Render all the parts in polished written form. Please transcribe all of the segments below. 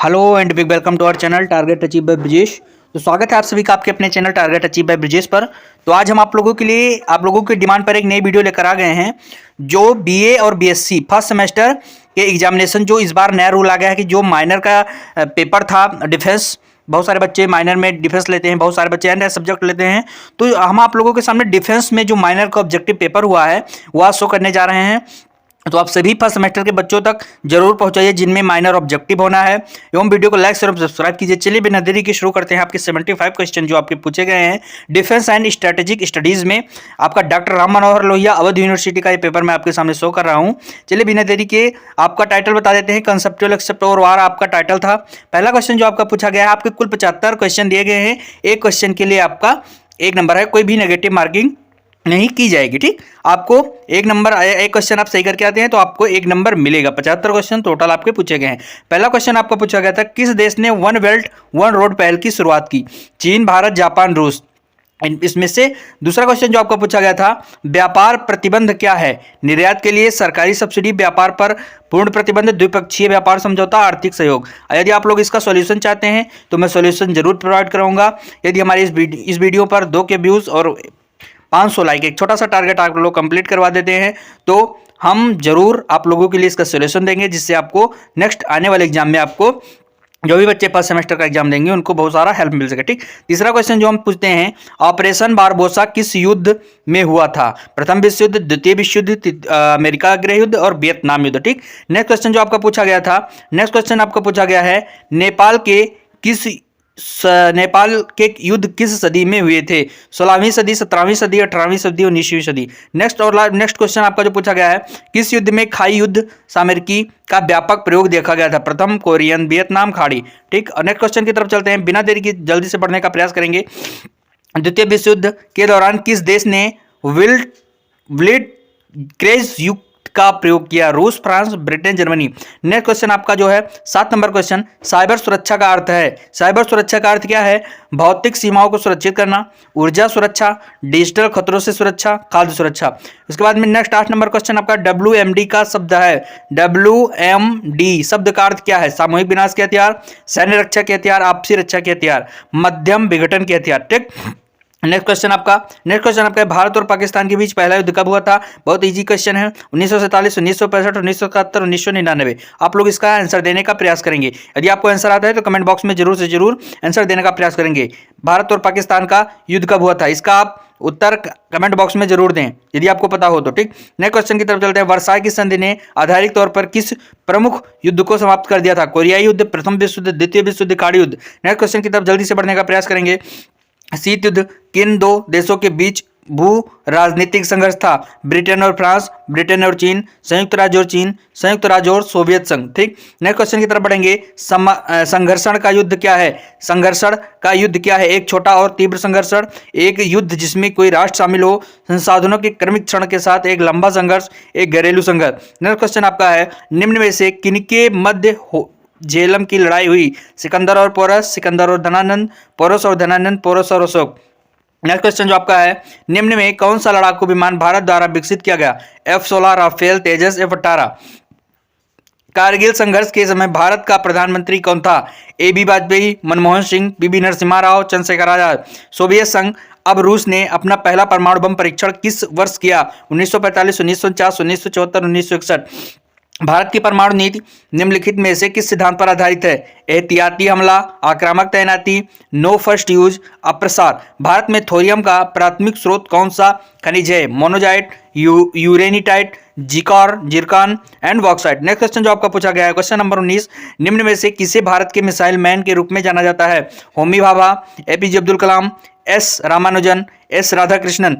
Hello and big welcome to our channel target achieve by Brijesh. तो स्वागत है आप सभी का आपके अपने चैनल टारगेट अचीव बाय ब्रिजेश पर। तो आज हम आप लोगों के लिए आप लोगों की डिमांड पर एक नई वीडियो लेकर आ गए हैं। जो बीए और बीएससी फर्स्ट सेमेस्टर के एग्जामिनेशन, जो इस बार नया रूल आ गया है कि जो माइनर का पेपर था डिफेंस, बहुत सारे बच्चे माइनर में डिफेंस लेते हैं, बहुत सारे बच्चे अन्य सब्जेक्ट लेते हैं। तो हम आप लोगों के सामने डिफेंस में जो माइनर का ऑब्जेक्टिव पेपर हुआ है वह शो करने जा रहे हैं। तो आप सभी फर्स्ट सेमेस्टर के बच्चों तक जरूर पहुंचाइए जिनमें माइनर ऑब्जेक्टिव होना है, एवं वीडियो को लाइक शेयर और सब्सक्राइब कीजिए। चलिए बिना देरी के शुरू करते हैं आपके 75 क्वेश्चन जो आपके पूछे गए हैं डिफेंस एंड स्ट्रेटेजिक स्टडीज में। आपका डॉक्टर राम मनोहर लोहिया अवध यूनिवर्सिटी का ये पेपर मैं आपके सामने शो कर रहा हूँ। चलिए बिना देरी के आपका टाइटल बता देते हैं। कंसेप्चुअल एक्सेप्ट और वार आपका टाइटल था। पहला क्वेश्चन जो आपका पूछा गया है, आपके कुल 75 क्वेश्चन दिए गए हैं, एक क्वेश्चन के लिए आपका 1 नंबर है, कोई भी नेगेटिव मार्किंग नहीं की जाएगी। ठीक, आपको 1 नंबर, एक क्वेश्चन आप सही करके आते हैं तो आपको 1 नंबर मिलेगा। 75 क्वेश्चन टोटल आपके पूछे गए हैं। पहला क्वेश्चन आपका पूछा गया था, किस देश ने वन बेल्ट वन रोड पहल की शुरुआत की? चीन, भारत, जापान, रूस। इसमें से दूसरा क्वेश्चन जो आपका पूछा गया था, व्यापार प्रतिबंध क्या है? निर्यात के लिए सरकारी सब्सिडी, व्यापार पर पूर्ण प्रतिबंध, द्विपक्षीय व्यापार समझौता, आर्थिक सहयोग। यदि आप लोग इसका सॉल्यूशन चाहते हैं तो मैं सॉल्यूशन जरूर प्रोवाइड कराऊंगा। यदि हमारे इस वीडियो पर 2 के व्यूज और 500 लाइक, एक छोटा सा टारगेट आप लोग कंप्लीट करवा देते हैं तो हम जरूर आप लोगों के लिए इसका सॉल्यूशन देंगे, जिससे आपको नेक्स्ट आने वाले एग्जाम में आपको जो भी बच्चे फर्स्ट सेमेस्टर का एग्जाम देंगे उनको बहुत सारा हेल्प मिल सके। ठीक, तीसरा क्वेश्चन जो हम पूछते हैं, ऑपरेशन बारबोसा किस युद्ध में हुआ था? प्रथम विश्व युद्ध, द्वितीय विश्व युद्ध, अमेरिका गृह युद्ध और वियतनाम युद्ध। ठीक, नेक्स्ट क्वेश्चन जो आपका पूछा गया था, नेक्स्ट क्वेश्चन आपका पूछा गया है, नेपाल के युद्ध किस सदी में हुए थे? 16वीं सदी, 17वीं सदी, 18वीं सदी, 19वीं सदी। नेक्स्ट क्वेश्चन आपका जो पूछा गया है, किस युद्ध में खाई युद्ध सामरिकी का व्यापक प्रयोग देखा गया था? प्रथम कोरियन, वियतनाम, खाड़ी। ठीक, नेक्स्ट क्वेश्चन की तरफ चलते हैं, बिना देरी की जल्दी से पढ़ने का प्रयास करेंगे। द्वितीय विश्व युद्ध के दौरान किस देश ने ब्लिट क्रेज युक्त का प्रयोग किया? रूस, France, Britain, Germany. Next question आपका जो है 7 नंबर क्वेश्चन, साइबर सुरक्षा का अर्थ है? साइबर सुरक्षा का अर्थ क्या है? भौतिक सीमाओं को सुरक्षित करना, ऊर्जा सुरक्षा, डिजिटल खतरों से सुरक्षा, खाद्य सुरक्षा। उसके बाद में नेक्स्ट 8 नंबर क्वेश्चन आपका WMD का शब्द है। WMD शब्द का अर्थ क्या है? सामूहिक विनाश के हथियार, सैन्य रक्षा के हथियार, आपसी रक्षा के हथियार, मध्यम विघटन के हथियार। ठीक, नेक्स्ट क्वेश्चन आपका है, भारत और पाकिस्तान के बीच पहला युद्ध कब हुआ था? बहुत इजी क्वेश्चन है, 1947, 1965, 1971, 1999। आप लोग इसका आंसर देने का प्रयास करेंगे। यदि आपको आंसर आता है तो कमेंट बॉक्स में जरूर से जरूर आंसर देने का प्रयास करेंगे। भारत और पाकिस्तान का युद्ध कब हुआ था, इसका आप उत्तर कमेंट बॉक्स में जरूर दें यदि आपको पता हो तो। ठीक, नेक्स्ट क्वेश्चन की तरफ चलते हैं, वर्साई की संधि ने आधारिक तौर पर किस प्रमुख युद्ध को समाप्त कर दिया था? कोरियाई युद्ध, प्रथम विश्व युद्ध, द्वितीय विश्व युद्ध, खाड़ी युद्ध। नेक्स्ट क्वेश्चन की तरफ जल्दी से बढ़ने का प्रयास करेंगे, शीत युद्ध किन 2 देशों के बीच भू राजनीतिक संघर्ष था? ब्रिटेन और फ्रांस, ब्रिटेन और चीन, संयुक्त राज्य और चीन, संयुक्त राज्य और सोवियत संघ। ठीक, नेक्स्ट क्वेश्चन की तरफ बढ़ेंगे, संघर्षण का युद्ध क्या है? संघर्षण का युद्ध क्या है? एक छोटा और तीव्र संघर्षण, एक युद्ध जिसमें कोई राष्ट्र शामिल हो, संसाधनों के क्रमिक क्षरण के साथ एक लंबा संघर्ष, एक घरेलू संघर्ष। नेक्स्ट क्वेश्चन आपका है, निम्न में से किनके मध्य झेलम की लड़ाई हुई? सिकंदर और पोरस, सिकंदर और धनानंद, पोरस और धनानंद, पोरस और अशोक। नेक्स्ट क्वेश्चन जो आपका है, निम्न में कौन सा लड़ाकू विमान भारत द्वारा विकसित किया गया? F-16, राफेल, तेजस, F-18। कारगिल संघर्ष के समय भारत का प्रधानमंत्री कौन था? AB वाजपेयी, मनमोहन सिंह, बीबी नरसिम्हा राव, चंद्रशेखर आजाद। सोवियत संघ अब रूस ने अपना पहला परमाणु बम परीक्षण किस वर्ष किया? 1945, 1949, 1974, 1961। भारत की परमाणु नीति निम्नलिखित में से किस सिद्धांत पर आधारित है? एहतियाती हमला, आक्रामक तैनाती, नो फर्स्ट यूज, अप्रसार। भारत में थोरियम का प्राथमिक स्रोत कौन सा खनिज है? Monazite, uraninite, zircon and bauxite. Next question जो आपका पूछा गया है, क्वेश्चन नंबर 19, निम्न में से किसे भारत के मिसाइल मैन के रूप में जाना जाता है? Homi Bhabha, APJ Abdul Kalam, S Ramanujan, S Radhakrishnan.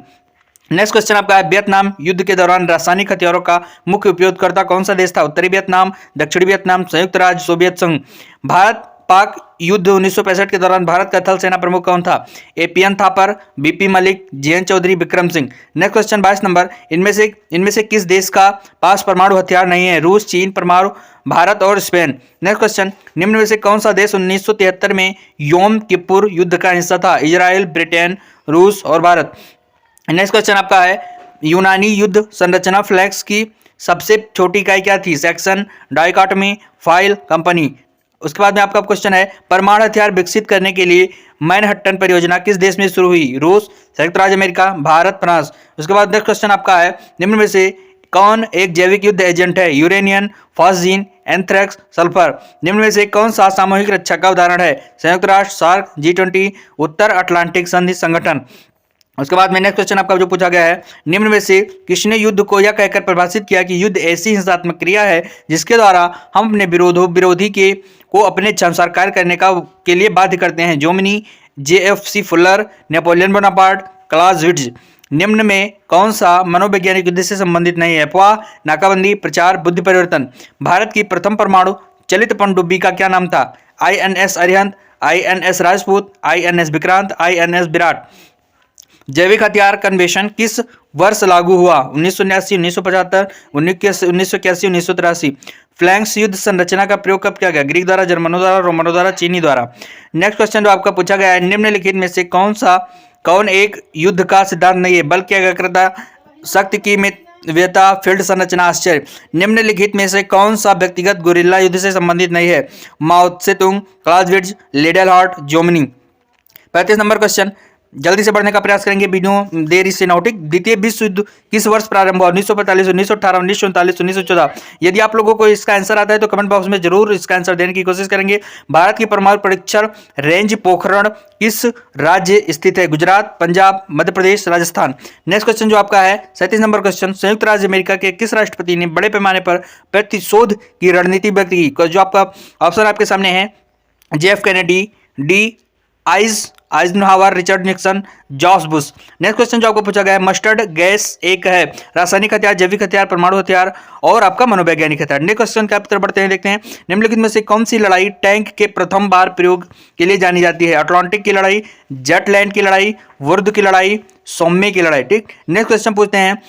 Next question आपका है, वियतनाम युद्ध के दौरान रासायनिक हथियारों का मुख्य उपयोगकर्ता कौन सा देश था? उत्तरी वियतनाम, दक्षिणी वियतनाम, संयुक्त राज्य, सोवियत संघ। भारत पाक युद्ध 1965 के दौरान भारत का थल सेना प्रमुख कौन था? APN Thapar, BP Malik, JN Chaudhary, Vikram Singh. Next question 22 number, इनमें से किस देश का पास परमाणु हथियार नहीं है? रूस, चीन, परमाणु, भारत और स्पेन। नेक्स्ट क्वेश्चन, निम्न में से कौन सा देश 1973 में योम किपुर युद्ध का हिस्सा था? इजराइल, ब्रिटेन, रूस और भारत। नेक्स्ट क्वेश्चन आपका है, यूनानी युद्ध संरचना फ्लैक्स की सबसे छोटी इकाई क्या थी? Section, dichotomy, file, company. उसके बाद में आपका क्वेश्चन है, परमाणु हथियार विकसित करने के लिए मैनहट्टन परियोजना किस देश में शुरू हुई? रूस, संयुक्त राज्य अमेरिका, भारत, फ्रांस। उसके बाद नेक्स्ट क्वेश्चन आपका है, निम्न में से कौन एक जैविक युद्ध एजेंट है? Uranium, phosgene, anthrax, sulphur. निम्न में से कौन सा सामूहिक रक्षा का उदाहरण है? संयुक्त राष्ट्र, सार्क, G20, उत्तर अटलांटिक संधि संगठन। उसके बाद में नेक्स्ट क्वेश्चन आपका जो पूछा गया है, निम्न में से किसने युद्ध को यह कहकर परिभाषित किया कि युद्ध ऐसी हिंसात्मक क्रिया है जिसके द्वारा हम अपने विरोधी के को अपने इच्छानुसार कार्य करने के लिए बाध्य करते हैं? जोमिनी, JFC फुलर, नेपोलियन बोनापार्ट, क्लाउज़विट्ज़। निम्न में कौन सा मनोवैज्ञानिक युद्ध से संबंधित नहीं है? अफवाह, नाकाबंदी, प्रचार, बुद्धि परिवर्तन। भारत की प्रथम परमाणु चलित पनडुब्बी का क्या नाम था? INS Arihant, INS Rajput, INS Vikrant, INS Virat. जैविक हथियार कन्वेंशन किस वर्ष लागू हुआ? 1979, 1975, 1981, 1983। फ्लैंक्स युद्ध संरचना का प्रयोग कब किया गया? ग्रीक द्वारा, जर्मनों द्वारा, रोमनों द्वारा, चीनी द्वारा। नेक्स्ट क्वेश्चन जो आपका पूछा गया है, निम्नलिखित में से कौन एक युद्ध का सिद्धांत नहीं है बल्कि एकाग्रता, शक्ति की मितव्ययता, फील्ड संरचना, आश्चर्य। निम्नलिखित में से कौन सा व्यक्तिगत गुरिल्ला युद्ध से संबंधित नहीं है? माओ त्से-तुंग, क्लाउज़विट्ज़, लीडेल हॉर्ट, जोमिनी। 35 नंबर क्वेश्चन, जल्दी से बढ़ने का प्रयास करेंगे, वीडियो देरी से नोटिक। द्वितीय विश्व युद्ध किस वर्ष प्रारंभ हुआ? 1945, 1918, 1939, 1914। यदि आप लोगों को इसका आंसर आता है तो कमेंट बॉक्स में जरूर इसका आंसर देने की कोशिश करेंगे। भारत की परमाणु परीक्षण रेंज पोखरण किस राज्य स्थित है? गुजरात, पंजाब, मध्य प्रदेश, राजस्थान। नेक्स्ट क्वेश्चन जो आपका है 37 नंबर क्वेश्चन, संयुक्त राज्य अमेरिका के किस राष्ट्रपति ने बड़े पैमाने पर प्रतिशोध की रणनीति व्यक्त की? जो आपका ऑप्शन आपके सामने है, JF Kennedy, D Eisenhower, Richard Nixon, George Bush. Next question जो आपको पूछा गया है, मस्टर्ड गैस एक है रासायनिक हथियार, जैविक हथियार, परमाणु हथियार और आपका मनोवैज्ञानिक हथियार। नेक्स्ट क्वेश्चन की तरफ बढ़ते हैं, देखते हैं निम्नलिखित में से कौन सी लड़ाई टैंक के प्रथम बार प्रयोग के लिए जानी जाती है? अटलांटिक की लड़ाई, जेटलैंड की लड़ाई, वुर्द की लड़ाई, सौम्य की लड़ाई। ठीक, नेक्स्ट क्वेश्चन पूछते हैं,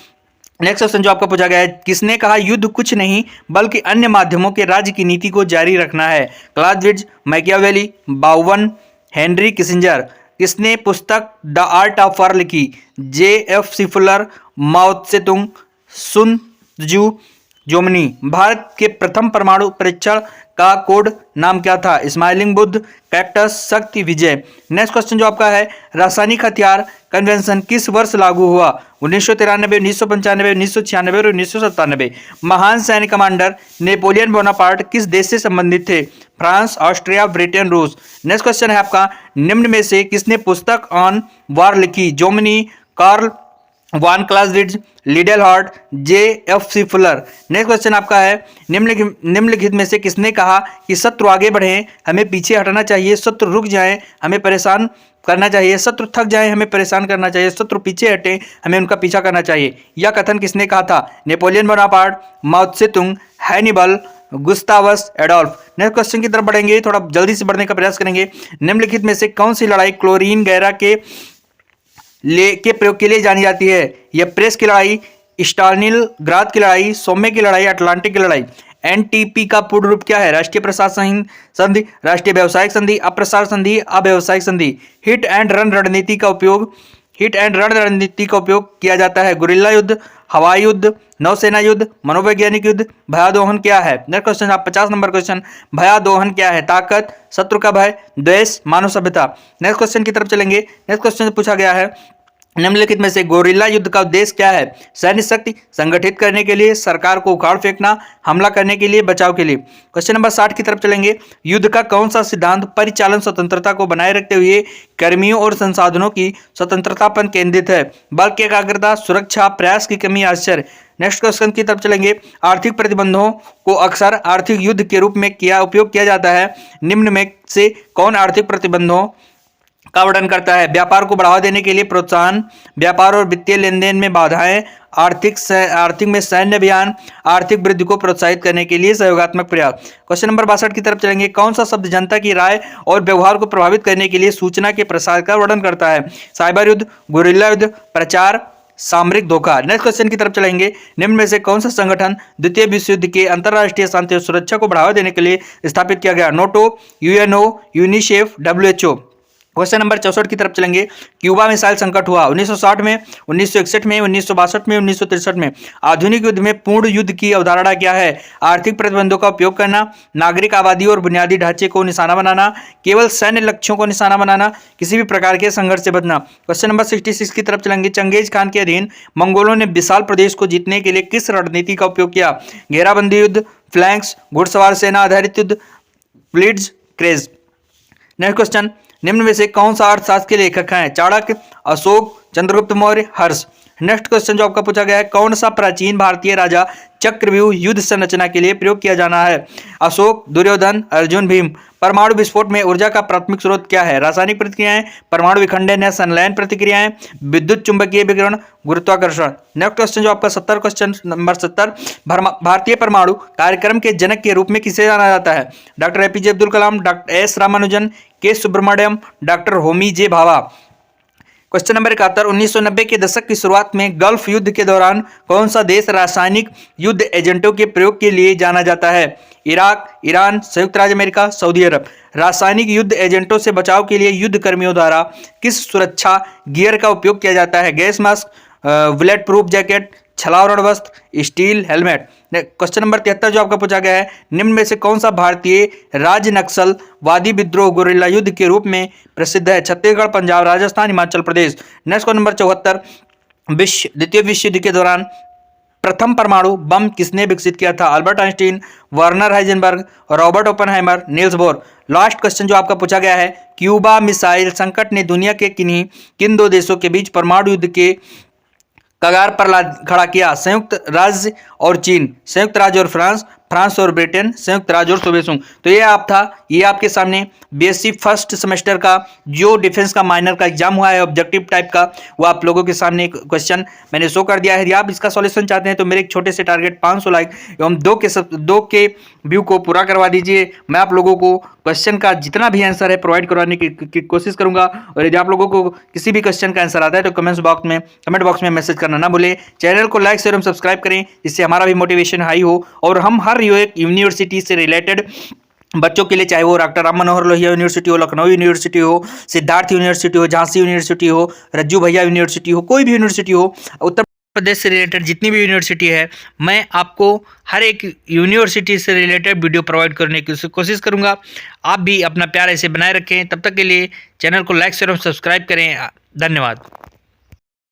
नेक्स्ट क्वेश्चन जो आपका पूछा गया है, किसने कहा युद्ध कुछ नहीं बल्कि अन्य माध्यमों के राज्य की नीति को जारी रखना है? क्लाउज़विट्ज़, मैकियावेली, बाउवन, हेनरी किसिंजर। किसने पुस्तक द आर्ट ऑफ वार लिखी? JFC फुलर, माओ त्से-तुंग, सुन त्जू, जोमिनी। भारत के प्रथम परमाणु परीक्षण का कोड नाम क्या था? स्माइलिंग बुद्ध, कैक्टस, शक्ति, विजय। नेक्स्ट क्वेश्चन जो आपका है, रासायनिक हथियार कन्वेंशन किस वर्ष लागू हुआ? 1993, 1995, 1996 और 1997। महान सैन्य कमांडर नेपोलियन बोनापार्ट किस देश से संबंधित थे? फ्रांस, ऑस्ट्रिया, ब्रिटेन, रूस। नेक्स्ट क्वेश्चन है आपका, निम्न में से किसने पुस्तक ऑन वार लिखी? जोमिनी, कार्ल वान क्लाउज़विट्ज़, लीडेल हॉर्ट, JFC फुलर। नेक्स्ट क्वेश्चन आपका है, निम्नलिखित में से किसने कहा कि शत्रु आगे बढ़े हमें पीछे हटना चाहिए, शत्रु रुक जाएं हमें परेशान करना चाहिए, शत्रु थक जाएं हमें परेशान करना चाहिए, शत्रु पीछे हटे हमें उनका पीछा करना चाहिए? यह कथन किसने कहा था? Napoleon Bonaparte, Mao Tse tung, Hannibal, Gustavus Adolf. Next question की तरफ बढ़ेंगे, थोड़ा जल्दी से बढ़ने का प्रयास करेंगे। निम्नलिखित में से कौन सी लड़ाई क्लोरीन गैरा के प्रयोग के लिए जानी जाती है? यह प्रेस की लड़ाई, स्टालिनग्राद की लड़ाई, सौम्य की लड़ाई, अटलांटिक की लड़ाई। NTP का पूर्ण रूप क्या है? राष्ट्रीय प्रशासन संधि, राष्ट्रीय व्यवसायिक संधि, अप्रसार संधि, अव्यवसायिक संधि। हिट एंड रन रणनीति का उपयोग किया जाता है। गुरिल्ला युद्ध, हवाई युद्ध, नौसेना युद्ध, मनोवैज्ञानिक युद्ध। भयादोहन क्या है? नेक्स्ट क्वेश्चन आप 50 नंबर क्वेश्चन, भयादोहन क्या है? ताकत, शत्रु का भय, द्वेष, मानव सभ्यता। नेक्स्ट क्वेश्चन की तरफ चलेंगे। नेक्स्ट क्वेश्चन पूछा गया है, निम्नलिखित में से गोरिल्ला युद्ध का उद्देश्य क्या है? सैन्य शक्ति संगठित करने के लिए, सरकार को उखाड़ फेंकना, हमला करने के लिए, बचाव के लिए। क्वेश्चन नंबर 60 की तरफ चलेंगे। युद्ध का कौन सा सिद्धांत परिचालन स्वतंत्रता को बनाए रखते हुए कर्मियों और संसाधनों की स्वतंत्रता पर केंद्रित है? बल की एकाग्रता, सुरक्षा, प्रयास की कमी, आश्चर्य। नेक्स्ट क्वेश्चन की तरफ चलेंगे। आर्थिक प्रतिबंधों को अक्सर आर्थिक युद्ध के रूप में उपयोग किया जाता है। निम्न में से कौन आर्थिक प्रतिबंधों का वर्णन करता है? व्यापार को बढ़ावा देने के लिए प्रोत्साहन, व्यापार और वित्तीय लेन देन में बाधाएं, आर्थिक में सैन्य अभियान, आर्थिक वृद्धि को प्रोत्साहित करने के लिए सहयोगात्मक प्रयास। क्वेश्चन नंबर 62 की तरफ चलेंगे। कौन सा शब्द जनता की राय और व्यवहार को प्रभावित करने के लिए सूचना के प्रसार का वर्णन करता है? साइबर युद्ध, गुरिल्ला युद्ध, प्रचार, सामरिक धोखा। नेक्स्ट क्वेश्चन की तरफ चलेंगे। निम्न में से कौन सा संगठन द्वितीय विश्व युद्ध के अंतर्राष्ट्रीय शांति और सुरक्षा को बढ़ावा देने के लिए स्थापित किया गया? NATO, UNO, UNICEF, WHO। Question number 64 की तरफ चलेंगे। क्यूबा मिसाइल संकट हुआ 1960 में, 1961 में, 1962 में, 1963 में। आधुनिक युद्ध में पूर्ण युद्ध की अवधारणा क्या है? आर्थिक प्रतिबंधों का उपयोग करना, नागरिक आबादी और बुनियादी ढांचे को निशाना बनाना, केवल सैन्य लक्ष्यों को निशाना बनाना, किसी भी प्रकार के संघर्ष से बचना। क्वेश्चन नंबर 66 की तरफ चलेंगे। चंगेज खान के अधीन मंगोलों ने विशाल प्रदेश को जीतने के लिए किस रणनीति का उपयोग किया? घेराबंदी युद्ध, फ्लैंक्स, घुड़सवार सेना आधारित युद्ध, ब्लिट्ज क्रेज। नेक्स्ट क्वेश्चन, निम्न में से कौन सा अर्थशास्त्र के लेखक हैं? चाणक्य, अशोक, चंद्रगुप्त मौर्य, हर्ष। नेक्स्ट क्वेश्चन जो आपका पूछा गया है, कौन सा प्राचीन भारतीय राजा चक्रव्यूह युद्ध संरचना के लिए प्रयोग किया जाना है? अशोक, दुर्योधन, अर्जुन, भीम। परमाणु विस्फोट में ऊर्जा का प्राथमिक स्रोत क्या है? रासायनिक प्रतिक्रियाएं, परमाणु विखंडन या संलयन प्रतिक्रियाएं, विद्युत चुंबकीय विकिरण, गुरुत्वाकर्षण। नेक्स्ट क्वेश्चन जो आपका 70 क्वेश्चन नंबर 70, भारतीय परमाणु कार्यक्रम के जनक के रूप में किसे जाना जाता है? Doctor APJ Abdul Kalam, doctor S Ramanujan, के सुब्रमण्यम, डॉक्टर होमी जे भाभा। क्वेश्चन नंबर 71, 1990 के दशक की शुरुआत में गल्फ युद्ध के दौरान कौन सा देश रासायनिक युद्ध एजेंटों के प्रयोग के लिए जाना जाता है? इराक, ईरान, संयुक्त राज्य अमेरिका, सऊदी अरब। रासायनिक युद्ध एजेंटों से बचाव के लिए युद्ध कर्मियों द्वारा किस सुरक्षा गियर का उपयोग किया जाता है? Gas mask, bullet proof jacket, छलावरण वस्त्र, स्टील हेलमेट। क्वेश्चन नंबर 73 जो आपका पूछा गया है, निम्न में से कौन सा भारतीय राज्य नक्सलवादी विद्रोह गोरिल्ला युद्ध के रूप में प्रसिद्ध है? Chhattisgarh, Punjab, Rajasthan, Himachal Pradesh. Next question number 74, द्वितीय विश्व युद्ध के दौरान प्रथम परमाणु बम किसने विकसित किया था? Albert Einstein, Werner Heisenberg, Robert Oppenheimer, Niels Bohr. Last question जो आपका पूछा गया है, क्यूबा मिसाइल संकट ने दुनिया के किन दो देशों के बीच परमाणु युद्ध के कगार पर खड़ा किया? संयुक्त राज्य और चीन, संयुक्त राज्य और फ्रांस, फ्रांस और ब्रिटेन, संयुक्त राज्य और सोवियत संघ। तो ये आपके सामने बीएससी फर्स्ट सेमेस्टर का जो डिफेंस का माइनर का एग्जाम हुआ है ऑब्जेक्टिव टाइप का, वो आप लोगों के सामने एक क्वेश्चन मैंने शो कर दिया है। यदि आप इसका सॉल्यूशन चाहते हैं तो मेरे एक छोटे से टारगेट 500 लाइक एवं 2 के व्यू को पूरा करवा दीजिए। मैं आप लोगों को क्वेश्चन का जितना भी आंसर है प्रोवाइड करवाने की कोशिश करूंगा। और यदि आप लोगों को किसी भी क्वेश्चन का आंसर आता है तो कमेंट बॉक्स में मैसेज करना ना भूलें। चैनल को लाइक शेयर एवं सब्सक्राइब करें, जिससे हमारा भी मोटिवेशन हाई हो और हम हर यूनिवर्सिटी से रिलेटेड बच्चों के लिए, चाहे वो डॉक्टर राम मनोहर लोहिया यूनिवर्सिटी हो, लखनऊ यूनिवर्सिटी हो, सिद्धार्थ यूनिवर्सिटी हो, झांसी यूनिवर्सिटी हो, रज्जू भैया यूनिवर्सिटी हो, कोई भी यूनिवर्सिटी हो, उत्तर प्रदेश से रिलेटेड जितनी भी यूनिवर्सिटी है, मैं आपको हर एक यूनिवर्सिटी से रिलेटेड वीडियो प्रोवाइड करने की कोशिश करूंगा। आप भी अपना प्यार ऐसे बनाए रखें। तब तक के लिए चैनल को लाइक शेयर और सब्सक्राइब करें। धन्यवाद।